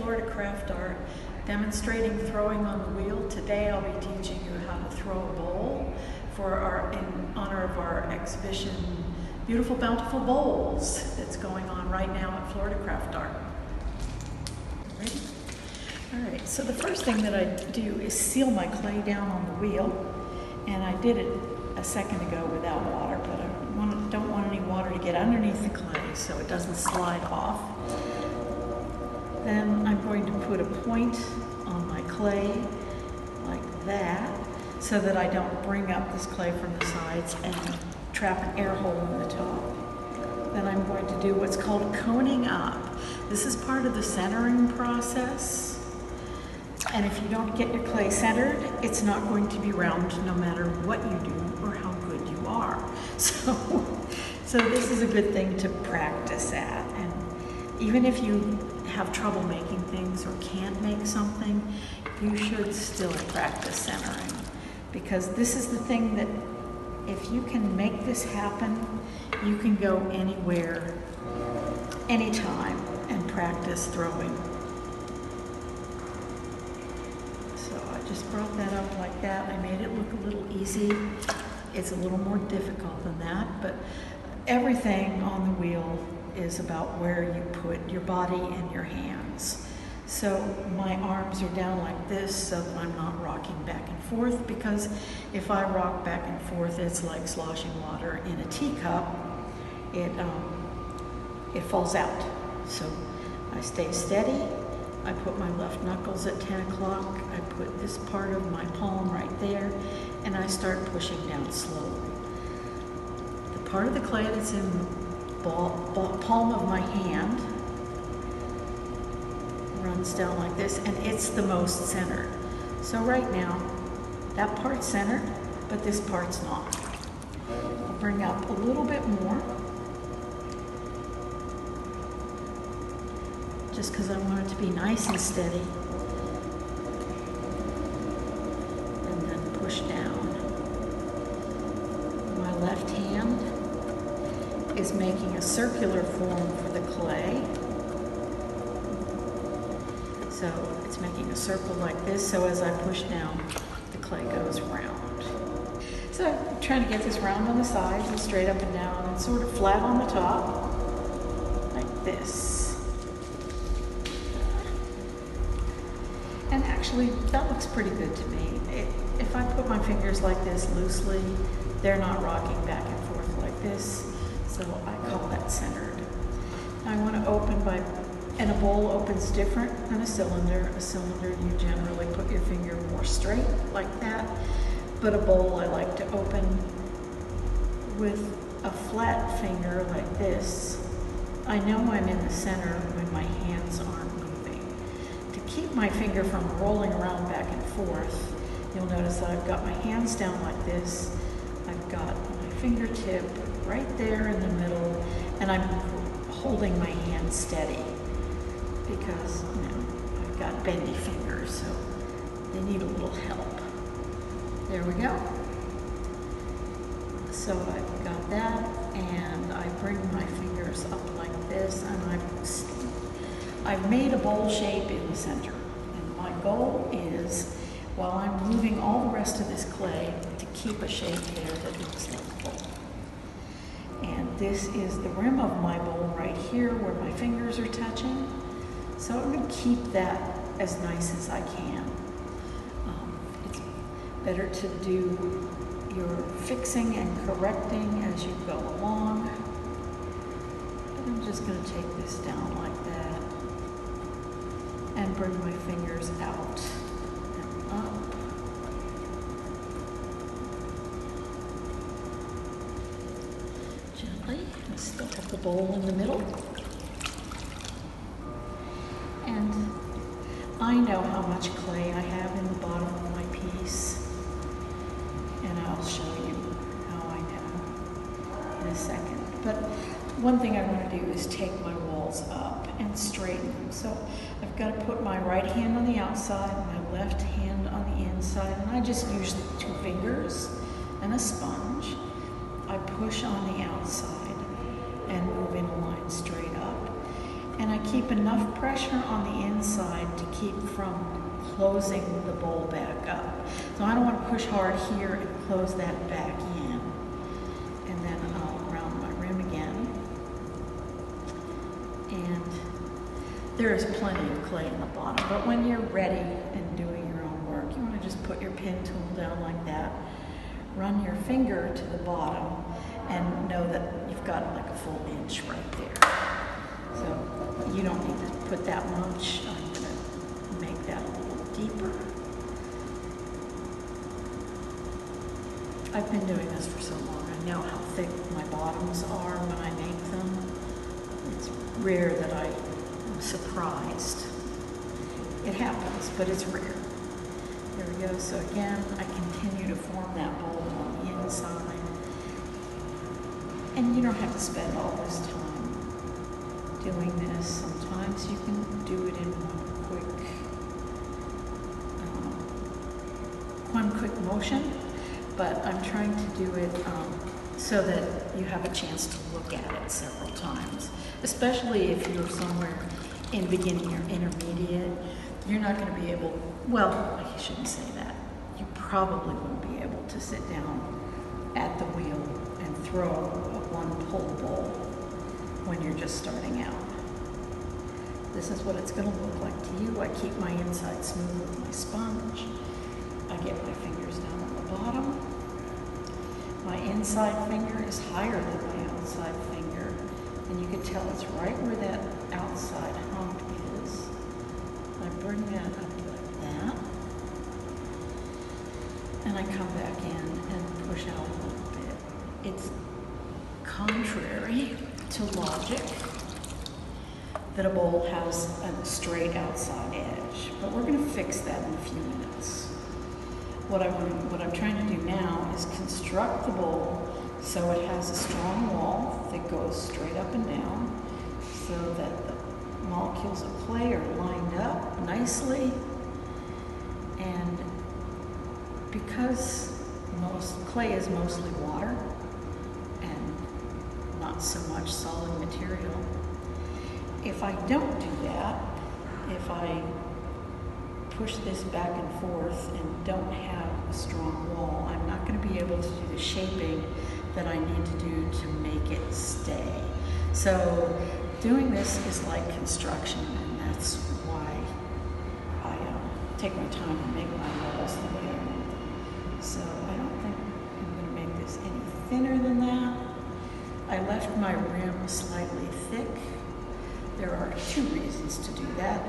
Florida CraftArt, demonstrating throwing on the wheel. Today I'll be teaching you how to throw a bowl in honor of our exhibition, Beautiful Bountiful Bowls, that's going on right now at Florida CraftArt. Ready? All right, so the first thing that I do is seal my clay down on the wheel, and I did it a second ago without water, but I don't want any water to get underneath the clay so it doesn't slide off. Then I'm going to put a point on my clay like that so that I don't bring up this clay from the sides and trap an air hole in the top. Then I'm going to do what's called coning up. This is part of the centering process. And if you don't get your clay centered, it's not going to be round no matter what you do or how good you are. So this is a good thing to practice at. And even if you have trouble making things or can't make something, you should still practice centering. Because this is the thing that if you can make this happen, you can go anywhere, anytime, and practice throwing. So I just brought that up like that. I made it look a little easy. It's a little more difficult than that, but everything on the wheel is about where you put your body and your hands. So my arms are down like this so that I'm not rocking back and forth, because if I rock back and forth, it's like sloshing water in a teacup. It falls out. So I stay steady. I put my left knuckles at 10 o'clock. I put this part of my palm right there, and I start pushing down slowly. The part of the clay that's in the palm of my hand runs down like this, and it's the most centered. So right now, that part's centered, but this part's not. I'll bring up a little bit more, just because I want it to be nice and steady. And then push down. My left hand is making a circular form for the clay. So it's making a circle like this, so as I push down, the clay goes round. So I'm trying to get this round on the sides and straight up and down and sort of flat on the top, like this. And actually, that looks pretty good to me. If I put my fingers like this loosely, they're not rocking back and forth like this, so I call that centered. I want to open and a bowl opens different than a cylinder. A cylinder, you generally put your finger more straight like that, but a bowl I like to open with a flat finger like this. I know I'm in the center when my hands aren't moving. To keep my finger from rolling around back and forth, you'll notice that I've got my hands down like this. I've got my fingertip right there in the middle, and I'm holding my hand steady because, you know, I've got bendy fingers, so they need a little help. There we go. So I've got that, and I bring my fingers up like this, and I've made a bowl shape in the center. And my goal is, while I'm moving all the rest of this clay, to keep a shape there that looks like a bowl. And this is the rim of my bowl right here where my fingers are touching. So I'm going to keep that as nice as I can. It's better to do your fixing and correcting as you go along. And I'm just going to take this down like that and bring my fingers out and up. Gently. I still have the bowl in the middle. And I know how much clay I have in the bottom of my piece, and I'll show you how I know in a second. But one thing I want to do is take my walls up and straighten them. So I've got to put my right hand on the outside, my left hand on the inside, and I just use 2 fingers and a sponge. I push on the outside and move in a line straight up. And I keep enough pressure on the inside to keep from closing the bowl back up. So I don't want to push hard here and close that back in. And then I'll round my rim again. And there is plenty of clay in the bottom, but when you're ready and doing your own work, you want to just put your pen tool down like that, run your finger to the bottom, and know that you've got like a full inch right there. So you don't need to put that much. I'm going to make that a little deeper. I've been doing this for so long. I know how thick my bottoms are when I make them. It's rare that I am surprised. It happens, but it's rare. There we go. So again, I continue to form that bowl on the inside. And you don't have to spend all this time doing this. Sometimes you can do it in one quick motion, but I'm trying to do it so that you have a chance to look at it several times, especially if you're somewhere in beginning or intermediate. You're not going to be able, well, I shouldn't say that. You probably won't be able to sit down at the wheel and throw a one-pole bowl when you're just starting out. This is what it's going to look like to you. I keep my inside smooth with my sponge. I get my fingers down on the bottom. My inside finger is higher than my outside finger, and you can tell it's right where that outside hump is. I bring that up like that, and I come back in and push out a little bit. It's contrary to logic that a bowl has a straight outside edge, but we're going to fix that in a few minutes. What I'm trying to do now is construct the bowl so it has a strong wall that goes straight up and down, so that the molecules of clay are lined up nicely. And because clay is mostly water and not so much solid material, if I don't do that, if I push this back and forth and don't have a strong wall, I'm not going to be able to do the shaping that I need to do to make it stay. So doing this is like construction, and that's why I take my time to make my walls the way I want them. So I don't think I'm going to make this any thinner than that. I left my rim slightly thick. There are two reasons to do that.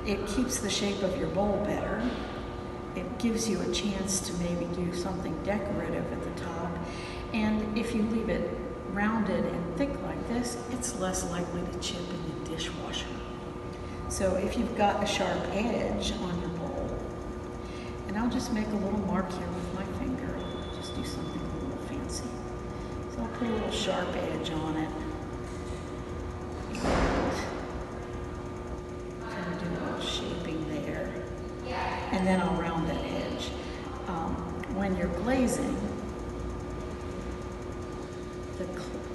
It keeps the shape of your bowl better. It gives you a chance to maybe do something decorative at the top. And if you leave it rounded and thick like this, it's less likely to chip in the dishwasher. So if you've got a sharp edge on your bowl, and I'll just make a little mark here with my finger. I'll just do something a little fancy. So I'll put a little sharp edge on it. Shaping there, and then I'll round that edge. When you're glazing,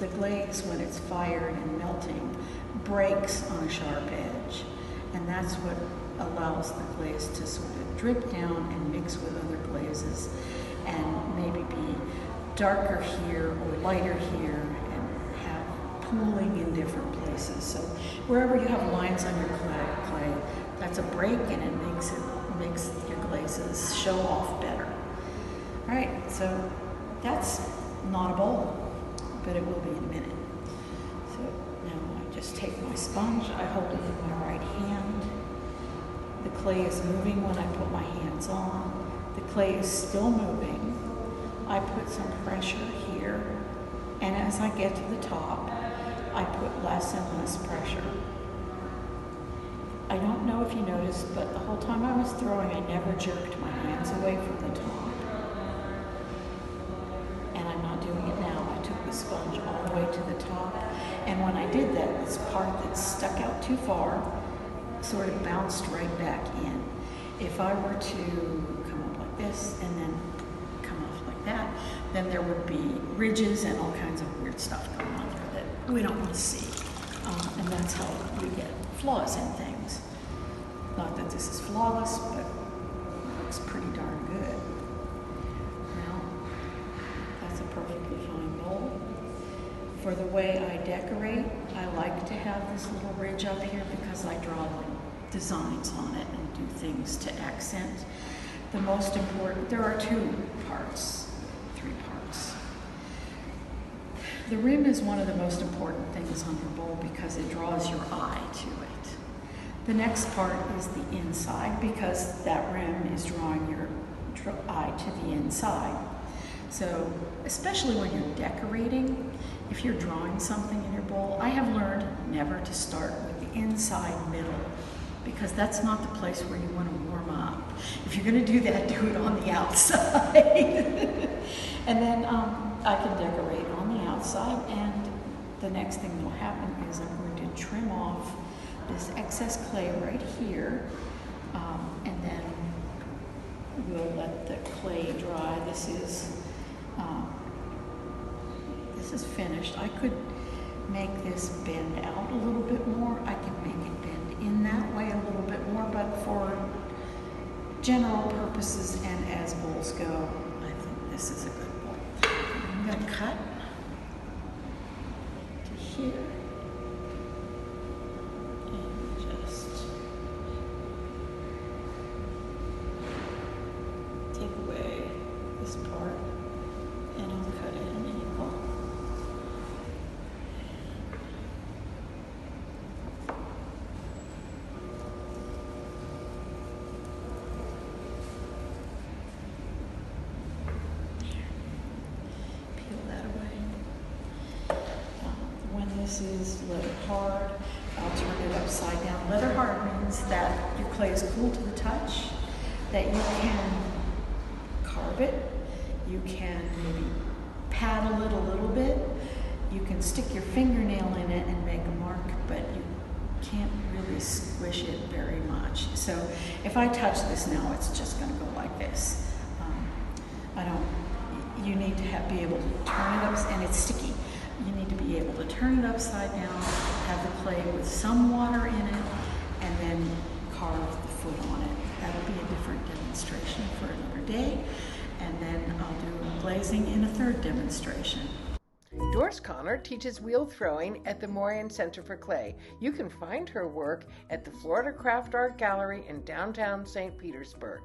the glaze, when it's fired and melting, breaks on a sharp edge, and that's what allows the glaze to sort of drip down and mix with other glazes, and maybe be darker here or lighter here, and have pooling in different places. So wherever you have lines on your clay, that's a break, and it makes your glazes show off better. All right, so that's not a bowl, but it will be in a minute. So now I just take my sponge, I hold it in my right hand. The clay is moving when I put my hands on. The clay is still moving. I put some pressure here, and as I get to the top, I put less and less pressure. I don't know if you noticed, but the whole time I was throwing, I never jerked my hands away from the top. And I'm not doing it now. I took the sponge all the way to the top. And when I did that, this part that stuck out too far sort of bounced right back in. If I were to come up like this and then come off like that, then there would be ridges and all kinds of weird stuff going on there that we don't want to see. And that's how we get flaws in things. Not that this is flawless, but it looks pretty darn good. Now, that's a perfectly fine bowl. For the way I decorate, I like to have this little ridge up here because I draw designs on it and do things to accent. The most important, there are three parts. The rim is one of the most important things on your bowl because it draws your eye to it. The next part is the inside because that rim is drawing your eye to the inside. So, especially when you're decorating, if you're drawing something in your bowl, I have learned never to start with the inside middle because that's not the place where you want to warm up. If you're going to do that, do it on the outside. And then I can decorate on the outside, and the next thing that will happen is I'm going to trim off this excess clay right here, and then we'll let the clay dry. This is finished. I could make this bend out a little bit more. I could make it bend in that way a little bit more, but for general purposes and as bowls go, I think this is a good bowl. I'm going to cut to here and just take away this part, and I'll cut it an angle. This is leather hard. I'll turn it upside down. Leather hard means that your clay is cool to the touch, that you can carve it, you can maybe paddle it a little bit, you can stick your fingernail in it and make a mark, but you can't really squish it very much. So if I touch this now, it's just going to go like this. You need to be able to turn it up, and it's sticky. You need to be able to turn it upside down, have the clay with some water in it, and then carve the foot on it. That'll be a different demonstration for another day, and then I'll do glazing in a third demonstration. Doris Conner teaches wheel throwing at the Morean Center for Clay. You can find her work at the Florida CraftArt Gallery in downtown St. Petersburg.